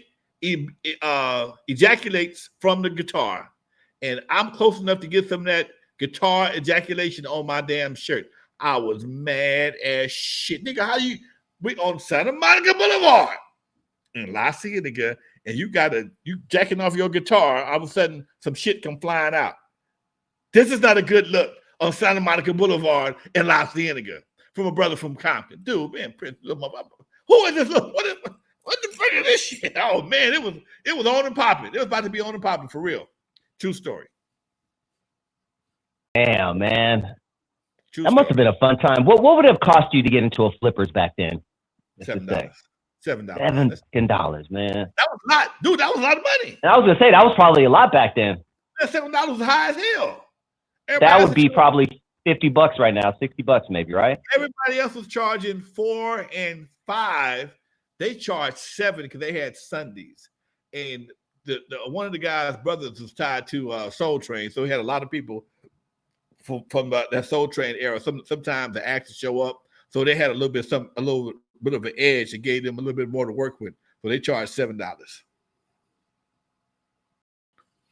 ejaculates from the guitar. And I'm close enough to get some of that guitar ejaculation on my damn shirt. I was mad as shit. Nigga, we on Santa Monica Boulevard in La Cienega, and you jacking off your guitar, all of a sudden some shit come flying out. This is not a good look on Santa Monica Boulevard in La Cienega from a brother from Compton. Dude, man, Prince, who is this? What the fuck is this shit? Oh man, it was on and popping. It was about to be on and popping for real. True story. Damn, man. That must have been a fun time. What would it have cost you to get into a flippers back then? $7. $7, man. That was a lot. Dude, that was a lot of money. And I was going to say, that was probably a lot back then. That $7 was high as hell. That would be probably $50 right now, $60 maybe, right? Everybody else was charging $4 and $5. They charged $7 because they had Sundays. And the one of the guy's brothers was tied to Soul Train, so he had a lot of people from that Soul Train era. Sometimes the actors show up, so they had a little bit of an edge that gave them a little bit more to work with. So they charged $7.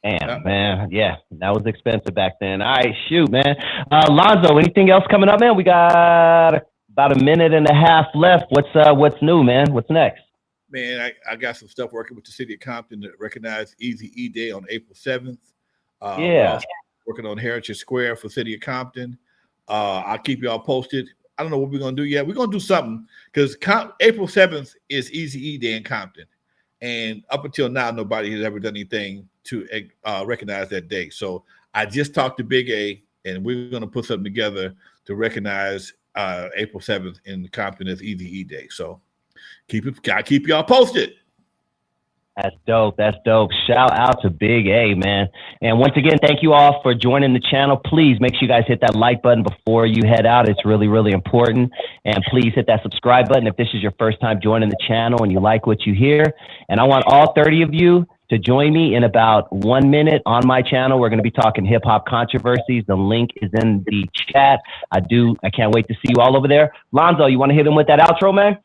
Damn, man. Yeah, that was expensive back then. All right, shoot, man. Lonzo, anything else coming up, man? We got about a minute and a half left. What's new, man? What's next? Man, I got some stuff working with the city of Compton to recognize EAZY E Day on April 7th. Working on Heritage Square for city of Compton. I'll keep y'all posted. I don't know what we're going to do yet. We're going to do something because April 7th is EAZY E Day in Compton. And up until now, nobody has ever done anything to recognize that day. So I just talked to Big A, and we're going to put something together to recognize April 7th in Compton as EAZY E Day. So gotta keep y'all posted. That's dope. That's dope. Shout out to Big A, man. And once again, thank you all for joining the channel. Please make sure you guys hit that like button before you head out. It's really, really important. And please hit that subscribe button if this is your first time joining the channel and you like what you hear. And I want all 30 of you to join me in about 1 minute on my channel. We're going to be talking hip hop controversies. The link is in the chat. I can't wait to see you all over there. Lonzo, you want to hit him with that outro, man?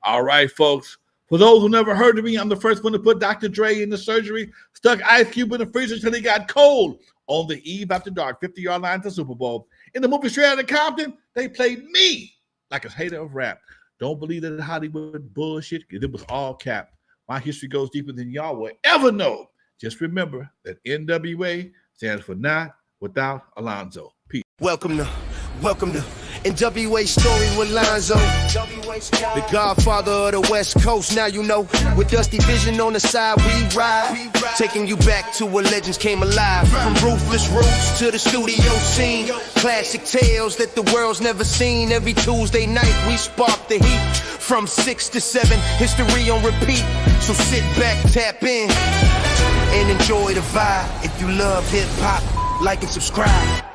All right, folks. For those who never heard of me, I'm the first one to put Dr. Dre in the surgery, stuck Ice Cube in the freezer until he got cold. On the eve after dark, 50-yard line to Super Bowl. In the movie Straight Outta Compton, they played me like a hater of rap. Don't believe that Hollywood bullshit, because it was all cap. My history goes deeper than y'all will ever know. Just remember that N.W.A. stands for Not Without Alonzo. Peace. Welcome to N.W.A. story with Lonzo, the godfather of the West Coast. Now you know, with Dusty Vision on the side, we ride, taking you back to where legends came alive. From ruthless roots to the studio scene, classic tales that the world's never seen. Every Tuesday night we spark the heat, from 6 to 7, history on repeat. So sit back, tap in, and enjoy the vibe. If you love hip hop, like and subscribe.